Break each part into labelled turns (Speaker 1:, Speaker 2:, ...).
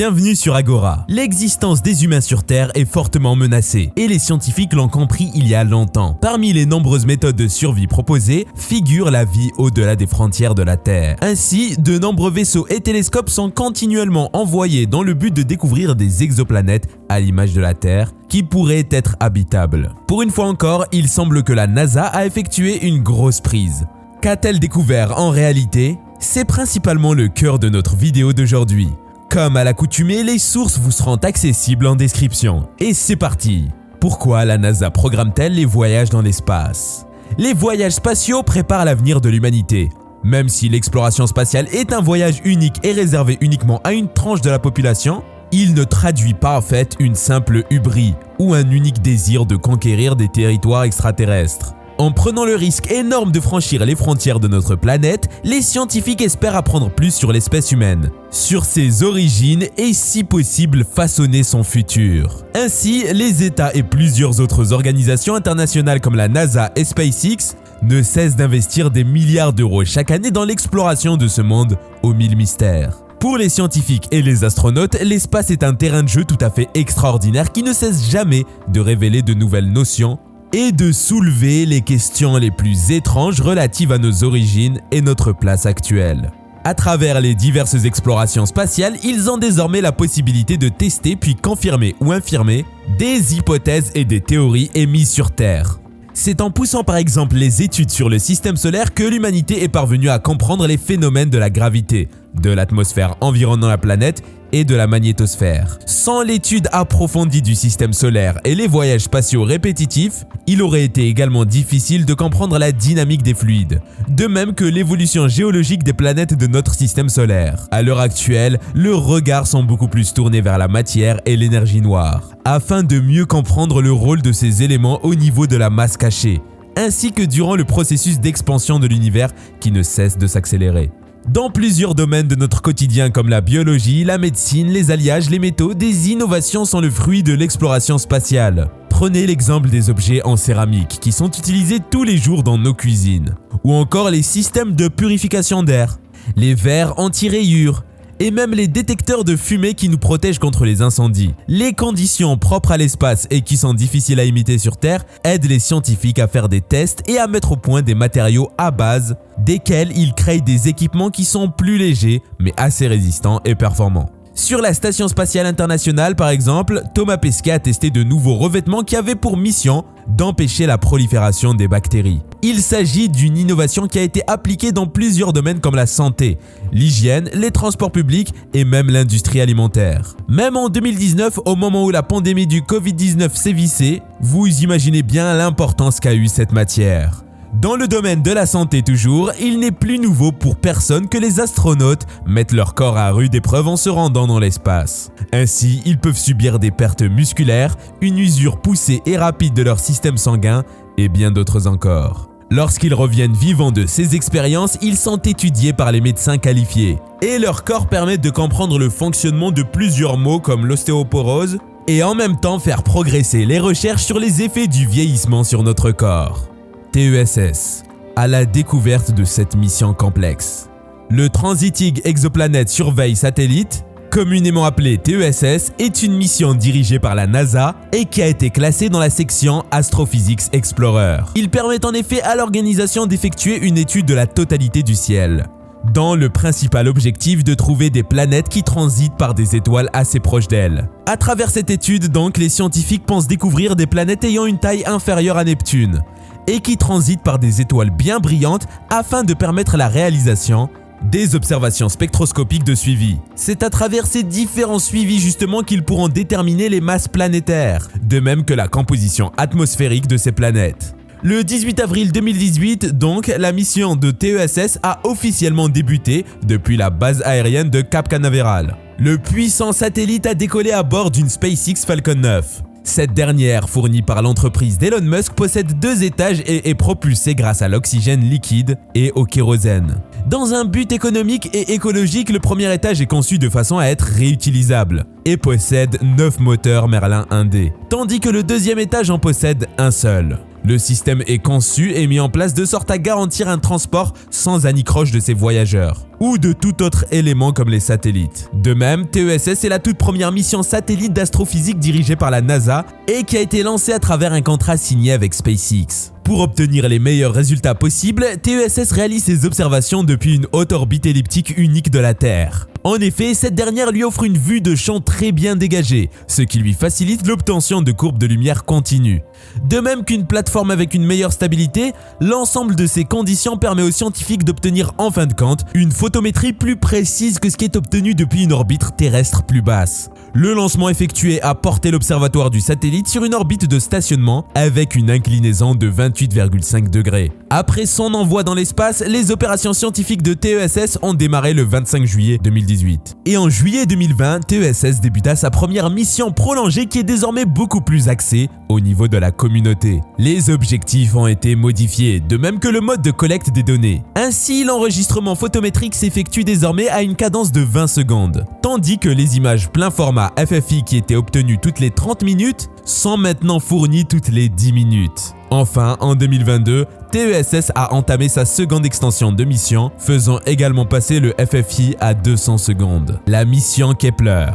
Speaker 1: Bienvenue sur Agora. L'existence des humains sur Terre est fortement menacée et les scientifiques l'ont compris il y a longtemps. Parmi les nombreuses méthodes de survie proposées figure la vie au-delà des frontières de la Terre. Ainsi, de nombreux vaisseaux et télescopes sont continuellement envoyés dans le but de découvrir des exoplanètes à l'image de la Terre qui pourraient être habitables. Pour une fois encore, il semble que la NASA a effectué une grosse prise. Qu'a-t-elle découvert en réalité? C'est principalement le cœur de notre vidéo d'aujourd'hui. Comme à l'accoutumée, les sources vous seront accessibles en description. Et c'est parti! Pourquoi la NASA programme-t-elle les voyages dans l'espace? Les voyages spatiaux préparent l'avenir de l'humanité. Même si l'exploration spatiale est un voyage unique et réservé uniquement à une tranche de la population, il ne traduit pas en fait une simple hubris ou un unique désir de conquérir des territoires extraterrestres. En prenant le risque énorme de franchir les frontières de notre planète, les scientifiques espèrent apprendre plus sur l'espèce humaine, sur ses origines et si possible façonner son futur. Ainsi, les États et plusieurs autres organisations internationales comme la NASA et SpaceX ne cessent d'investir des milliards d'euros chaque année dans l'exploration de ce monde aux mille mystères. Pour les scientifiques et les astronautes, l'espace est un terrain de jeu tout à fait extraordinaire qui ne cesse jamais de révéler de nouvelles notions et de soulever les questions les plus étranges relatives à nos origines et notre place actuelle. À travers les diverses explorations spatiales, ils ont désormais la possibilité de tester puis confirmer ou infirmer des hypothèses et des théories émises sur Terre. C'est en poussant par exemple les études sur le système solaire que l'humanité est parvenue à comprendre les phénomènes de la gravité, de l'atmosphère environnant la planète et de la magnétosphère. Sans l'étude approfondie du système solaire et les voyages spatiaux répétitifs, il aurait été également difficile de comprendre la dynamique des fluides, de même que l'évolution géologique des planètes de notre système solaire. À l'heure actuelle, le regard semble beaucoup plus tourné vers la matière et l'énergie noire, afin de mieux comprendre le rôle de ces éléments au niveau de la masse cachée, ainsi que durant le processus d'expansion de l'univers qui ne cesse de s'accélérer. Dans plusieurs domaines de notre quotidien comme la biologie, la médecine, les alliages, les métaux, des innovations sont le fruit de l'exploration spatiale. Prenez l'exemple des objets en céramique qui sont utilisés tous les jours dans nos cuisines, ou encore les systèmes de purification d'air, les verres anti-rayures, et même les détecteurs de fumée qui nous protègent contre les incendies. Les conditions propres à l'espace et qui sont difficiles à imiter sur Terre aident les scientifiques à faire des tests et à mettre au point des matériaux à base desquels ils créent des équipements qui sont plus légers mais assez résistants et performants. Sur la Station Spatiale Internationale par exemple, Thomas Pesquet a testé de nouveaux revêtements qui avaient pour mission d'empêcher la prolifération des bactéries. Il s'agit d'une innovation qui a été appliquée dans plusieurs domaines comme la santé, l'hygiène, les transports publics et même l'industrie alimentaire. Même en 2019, au moment où la pandémie du Covid-19 sévissait, vous imaginez bien l'importance qu'a eu cette matière. Dans le domaine de la santé toujours, il n'est plus nouveau pour personne que les astronautes mettent leur corps à rude épreuve en se rendant dans l'espace. Ainsi, ils peuvent subir des pertes musculaires, une usure poussée et rapide de leur système sanguin et bien d'autres encore. Lorsqu'ils reviennent vivants de ces expériences, ils sont étudiés par les médecins qualifiés et leur corps permet de comprendre le fonctionnement de plusieurs maux comme l'ostéoporose et en même temps faire progresser les recherches sur les effets du vieillissement sur notre corps. TESS, à la découverte de cette mission complexe. Le Transiting Exoplanet Survey Satellite, communément appelé TESS, est une mission dirigée par la NASA et qui a été classée dans la section Astrophysics Explorer. Il permet en effet à l'organisation d'effectuer une étude de la totalité du ciel, dans le principal objectif de trouver des planètes qui transitent par des étoiles assez proches d'elles. À travers cette étude donc, les scientifiques pensent découvrir des planètes ayant une taille inférieure à Neptune et qui transitent par des étoiles bien brillantes afin de permettre la réalisation des observations spectroscopiques de suivi. C'est à travers ces différents suivis justement qu'ils pourront déterminer les masses planétaires, de même que la composition atmosphérique de ces planètes. Le 18 avril 2018, donc, la mission de TESS a officiellement débuté depuis la base aérienne de Cap Canaveral. Le puissant satellite a décollé à bord d'une SpaceX Falcon 9. Cette dernière, fournie par l'entreprise d'Elon Musk, possède 2 étages et est propulsée grâce à l'oxygène liquide et au kérosène. Dans un but économique et écologique, le premier étage est conçu de façon à être réutilisable et possède 9 moteurs Merlin 1D, tandis que le deuxième étage en possède un seul. Le système est conçu et mis en place de sorte à garantir un transport sans anicroche de ses voyageurs ou de tout autre élément comme les satellites. De même, TESS est la toute première mission satellite d'astrophysique dirigée par la NASA et qui a été lancée à travers un contrat signé avec SpaceX. Pour obtenir les meilleurs résultats possibles, TESS réalise ses observations depuis une haute orbite elliptique unique de la Terre. En effet, cette dernière lui offre une vue de champ très bien dégagée, ce qui lui facilite l'obtention de courbes de lumière continues. De même qu'une plateforme avec une meilleure stabilité, l'ensemble de ces conditions permet aux scientifiques d'obtenir en fin de compte une photométrie plus précise que ce qui est obtenu depuis une orbite terrestre plus basse. Le lancement effectué a porté l'observatoire du satellite sur une orbite de stationnement avec une inclinaison de 28,5 degrés. Après son envoi dans l'espace, les opérations scientifiques de TESS ont démarré le 25 juillet 2018. Et en juillet 2020, TESS débuta sa première mission prolongée qui est désormais beaucoup plus axée au niveau de la communauté. Les objectifs ont été modifiés, de même que le mode de collecte des données. Ainsi, l'enregistrement photométrique s'effectue désormais à une cadence de 20 secondes, tandis que les images plein format FFI qui étaient obtenues toutes les 30 minutes sont maintenant fournies toutes les 10 minutes. Enfin, en 2022, TESS a entamé sa seconde extension de mission, faisant également passer le FFI à 200 secondes. La mission Kepler,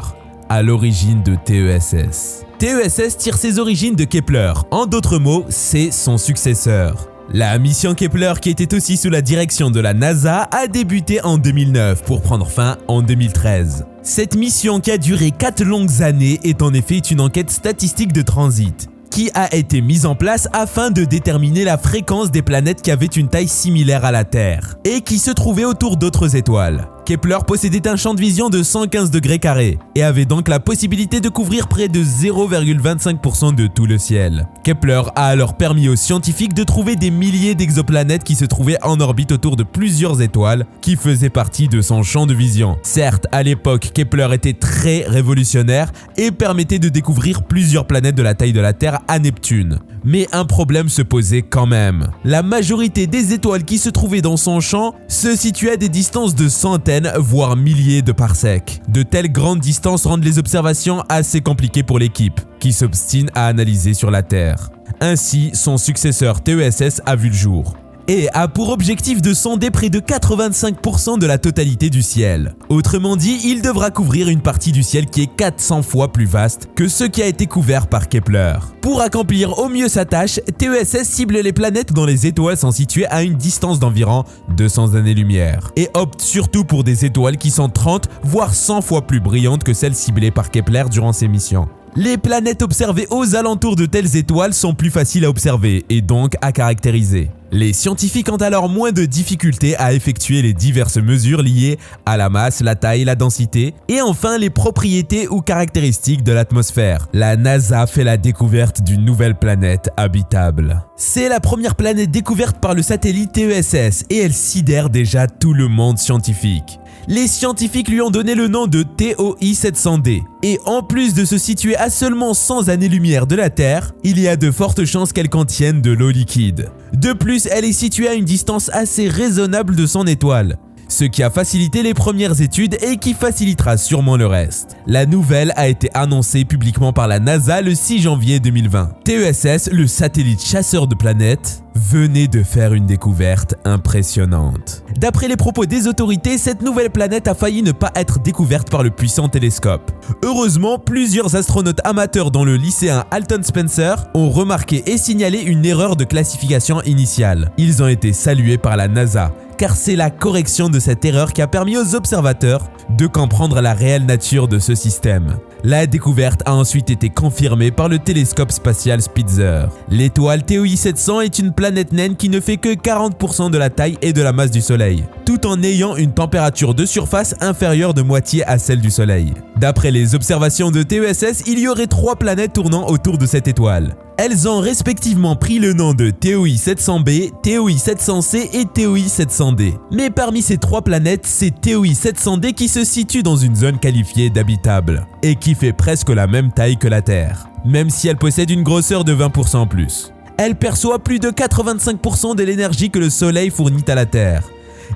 Speaker 1: à l'origine de TESS. TESS tire ses origines de Kepler, en d'autres mots, c'est son successeur. La mission Kepler, qui était aussi sous la direction de la NASA, a débuté en 2009 pour prendre fin en 2013. Cette mission, qui a duré 4 longues années, est en effet une enquête statistique de transit qui a été mise en place afin de déterminer la fréquence des planètes qui avaient une taille similaire à la Terre et qui se trouvaient autour d'autres étoiles. Kepler possédait un champ de vision de 115 degrés carrés et avait donc la possibilité de couvrir près de 0,25% de tout le ciel. Kepler a alors permis aux scientifiques de trouver des milliers d'exoplanètes qui se trouvaient en orbite autour de plusieurs étoiles qui faisaient partie de son champ de vision. Certes, à l'époque, Kepler était très révolutionnaire et permettait de découvrir plusieurs planètes de la taille de la Terre à Neptune. Mais un problème se posait quand même. La majorité des étoiles qui se trouvaient dans son champ se situaient à des distances de centaines, voire milliers de parsecs. De telles grandes distances rendent les observations assez compliquées pour l'équipe, qui s'obstine à analyser sur la Terre. Ainsi, son successeur TESS a vu le jour et a pour objectif de sonder près de 85% de la totalité du ciel. Autrement dit, il devra couvrir une partie du ciel qui est 400 fois plus vaste que ce qui a été couvert par Kepler. Pour accomplir au mieux sa tâche, TESS cible les planètes dont les étoiles sont situées à une distance d'environ 200 années-lumière et opte surtout pour des étoiles qui sont 30 voire 100 fois plus brillantes que celles ciblées par Kepler durant ses missions. Les planètes observées aux alentours de telles étoiles sont plus faciles à observer et donc à caractériser. Les scientifiques ont alors moins de difficultés à effectuer les diverses mesures liées à la masse, la taille, la densité et enfin les propriétés ou caractéristiques de l'atmosphère. La NASA fait la découverte d'une nouvelle planète habitable. C'est la première planète découverte par le satellite TESS et elle sidère déjà tout le monde scientifique. Les scientifiques lui ont donné le nom de TOI 700D. Et en plus de se situer à seulement 100 années-lumière de la Terre, il y a de fortes chances qu'elle contienne de l'eau liquide. De plus, elle est située à une distance assez raisonnable de son étoile, ce qui a facilité les premières études et qui facilitera sûrement le reste. La nouvelle a été annoncée publiquement par la NASA le 6 janvier 2020. TESS, le satellite chasseur de planètes, venait de faire une découverte impressionnante. D'après les propos des autorités, cette nouvelle planète a failli ne pas être découverte par le puissant télescope. Heureusement, plusieurs astronautes amateurs dont le lycéen Alton Spencer ont remarqué et signalé une erreur de classification initiale. Ils ont été salués par la NASA, car c'est la correction de cette erreur qui a permis aux observateurs de comprendre la réelle nature de ce système. La découverte a ensuite été confirmée par le télescope spatial Spitzer. L'étoile TOI 700 est une planète naine qui ne fait que 40% de la taille et de la masse du Soleil, tout en ayant une température de surface inférieure de moitié à celle du Soleil. D'après les observations de TESS, il y aurait 3 planètes tournant autour de cette étoile. Elles ont respectivement pris le nom de TOI 700b, TOI 700c et TOI 700d. Mais parmi ces 3 planètes, c'est TOI 700d qui se situe dans une zone qualifiée d'habitable et qui fait presque la même taille que la Terre, même si elle possède une grosseur de 20% en plus. Elle perçoit plus de 85% de l'énergie que le Soleil fournit à la Terre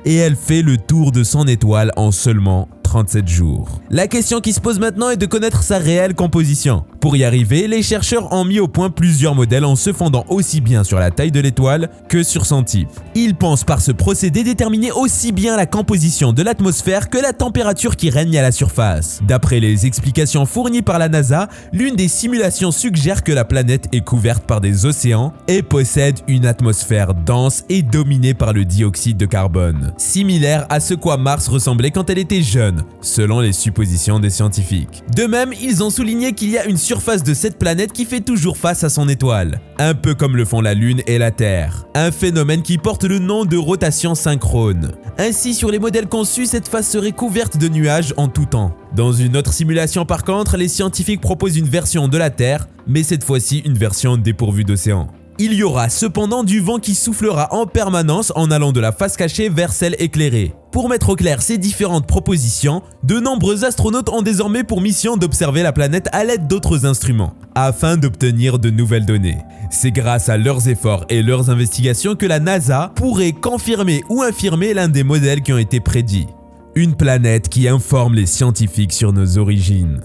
Speaker 1: et elle fait le tour de son étoile en seulement 37 jours. La question qui se pose maintenant est de connaître sa réelle composition. Pour y arriver, les chercheurs ont mis au point plusieurs modèles en se fondant aussi bien sur la taille de l'étoile que sur son type. Ils pensent par ce procédé déterminer aussi bien la composition de l'atmosphère que la température qui règne à la surface. D'après les explications fournies par la NASA, l'une des simulations suggère que la planète est couverte par des océans et possède une atmosphère dense et dominée par le dioxyde de carbone, similaire à ce quoi Mars ressemblait quand elle était jeune, selon les suppositions des scientifiques. De même, ils ont souligné qu'il y a une surface de cette planète qui fait toujours face à son étoile, un peu comme le font la Lune et la Terre, un phénomène qui porte le nom de rotation synchrone. Ainsi, sur les modèles conçus, cette face serait couverte de nuages en tout temps. Dans une autre simulation par contre, les scientifiques proposent une version de la Terre, mais cette fois-ci une version dépourvue d'océan. Il y aura cependant du vent qui soufflera en permanence en allant de la face cachée vers celle éclairée. Pour mettre au clair ces différentes propositions, de nombreux astronautes ont désormais pour mission d'observer la planète à l'aide d'autres instruments, afin d'obtenir de nouvelles données. C'est grâce à leurs efforts et leurs investigations que la NASA pourrait confirmer ou infirmer l'un des modèles qui ont été prédits. Une planète qui informe les scientifiques sur nos origines.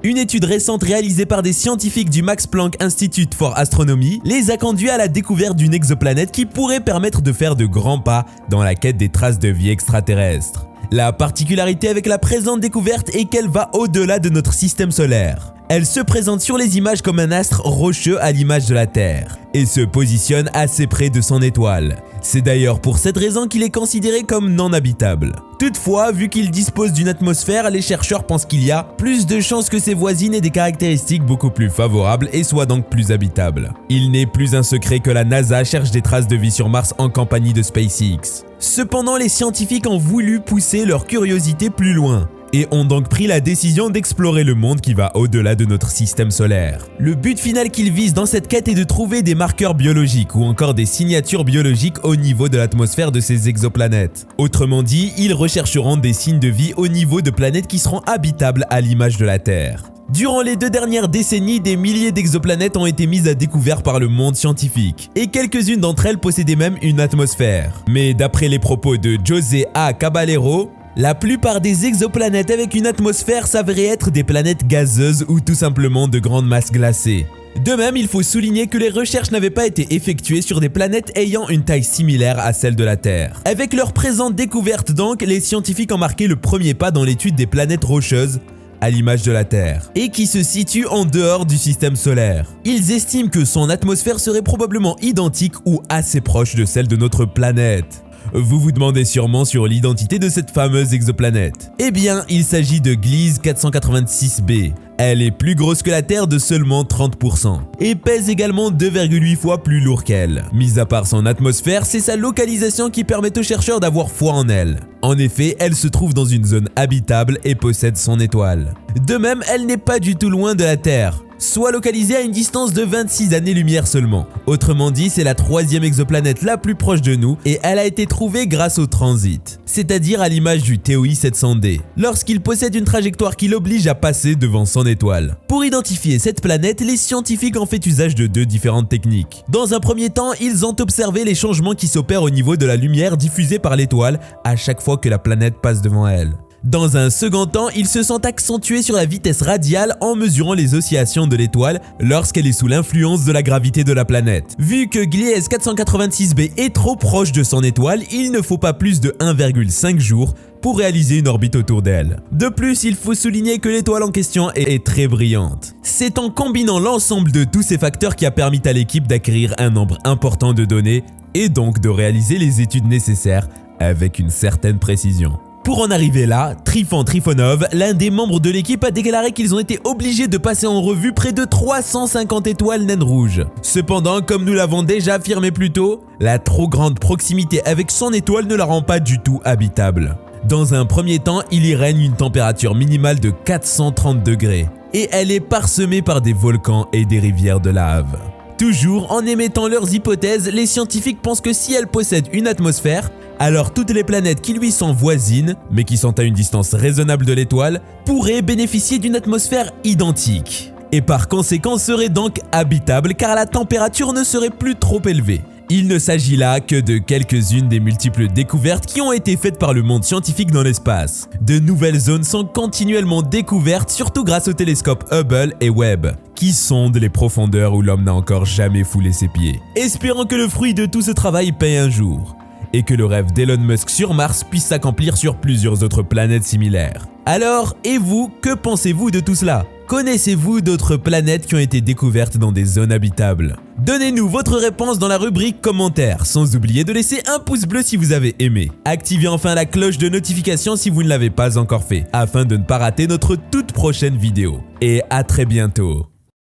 Speaker 1: Une étude récente réalisée par des scientifiques du Max Planck Institute for Astronomy les a conduits à la découverte d'une exoplanète qui pourrait permettre de faire de grands pas dans la quête des traces de vie extraterrestre. La particularité avec la présente découverte est qu'elle va au-delà de notre système solaire. Elle se présente sur les images comme un astre rocheux à l'image de la Terre et se positionne assez près de son étoile. C'est d'ailleurs pour cette raison qu'il est considéré comme non habitable. Toutefois, vu qu'il dispose d'une atmosphère, les chercheurs pensent qu'il y a plus de chances que ses voisines aient des caractéristiques beaucoup plus favorables et soient donc plus habitables. Il n'est plus un secret que la NASA cherche des traces de vie sur Mars en compagnie de SpaceX. Cependant, les scientifiques ont voulu pousser leur curiosité plus loin et ont donc pris la décision d'explorer le monde qui va au-delà de notre système solaire. Le but final qu'ils visent dans cette quête est de trouver des marqueurs biologiques ou encore des signatures biologiques au niveau de l'atmosphère de ces exoplanètes. Autrement dit, ils rechercheront des signes de vie au niveau de planètes qui seront habitables à l'image de la Terre. Durant les 2 dernières décennies, des milliers d'exoplanètes ont été mises à découvert par le monde scientifique, et quelques-unes d'entre elles possédaient même une atmosphère. Mais d'après les propos de José A. Caballero, la plupart des exoplanètes avec une atmosphère s'avéraient être des planètes gazeuses ou tout simplement de grandes masses glacées. De même, il faut souligner que les recherches n'avaient pas été effectuées sur des planètes ayant une taille similaire à celle de la Terre. Avec leur présente découverte donc, les scientifiques ont marqué le premier pas dans l'étude des planètes rocheuses, à l'image de la Terre, et qui se situe en dehors du système solaire. Ils estiment que son atmosphère serait probablement identique ou assez proche de celle de notre planète. Vous vous demandez sûrement sur l'identité de cette fameuse exoplanète. Eh bien, il s'agit de Gliese 486b. Elle est plus grosse que la Terre de seulement 30% et pèse également 2,8 fois plus lourd qu'elle. Mis à part son atmosphère, c'est sa localisation qui permet aux chercheurs d'avoir foi en elle. En effet, elle se trouve dans une zone habitable et possède son étoile. De même, elle n'est pas du tout loin de la Terre, soit localisée à une distance de 26 années-lumière seulement. Autrement dit, c'est la 3e exoplanète la plus proche de nous et elle a été trouvée grâce au transit, c'est-à-dire à l'image du TOI 700D, lorsqu'il possède une trajectoire qui l'oblige à passer devant son étoile. Pour identifier cette planète, les scientifiques ont fait usage de 2 différentes techniques. Dans un premier temps, ils ont observé les changements qui s'opèrent au niveau de la lumière diffusée par l'étoile à chaque fois que la planète passe devant elle. Dans un second temps, ils se sont accentués sur la vitesse radiale en mesurant les oscillations de l'étoile lorsqu'elle est sous l'influence de la gravité de la planète. Vu que Gliese 486b est trop proche de son étoile, il ne faut pas plus de 1,5 jours pour réaliser une orbite autour d'elle. De plus, il faut souligner que l'étoile en question est très brillante. C'est en combinant l'ensemble de tous ces facteurs qui a permis à l'équipe d'acquérir un nombre important de données et donc de réaliser les études nécessaires avec une certaine précision. Pour en arriver là, Trifon Trifonov, l'un des membres de l'équipe, a déclaré qu'ils ont été obligés de passer en revue près de 350 étoiles naines rouges. Cependant, comme nous l'avons déjà affirmé plus tôt, la trop grande proximité avec son étoile ne la rend pas du tout habitable. Dans un premier temps, il y règne une température minimale de 430 degrés et elle est parsemée par des volcans et des rivières de lave. Toujours en émettant leurs hypothèses, les scientifiques pensent que si elle possède une atmosphère, alors toutes les planètes qui lui sont voisines, mais qui sont à une distance raisonnable de l'étoile, pourraient bénéficier d'une atmosphère identique. Et par conséquent seraient donc habitables car la température ne serait plus trop élevée. Il ne s'agit là que de quelques-unes des multiples découvertes qui ont été faites par le monde scientifique dans l'espace. De nouvelles zones sont continuellement découvertes, surtout grâce au télescope Hubble et Webb, qui sondent les profondeurs où l'homme n'a encore jamais foulé ses pieds. Espérons que le fruit de tout ce travail paye un jour, et que le rêve d'Elon Musk sur Mars puisse s'accomplir sur plusieurs autres planètes similaires. Alors, et vous, que pensez-vous de tout cela? Connaissez-vous d'autres planètes qui ont été découvertes dans des zones habitables? Donnez-nous votre réponse dans la rubrique commentaires, sans oublier de laisser un pouce bleu si vous avez aimé. Activez enfin la cloche de notification si vous ne l'avez pas encore fait, afin de ne pas rater notre toute prochaine vidéo. Et à très bientôt.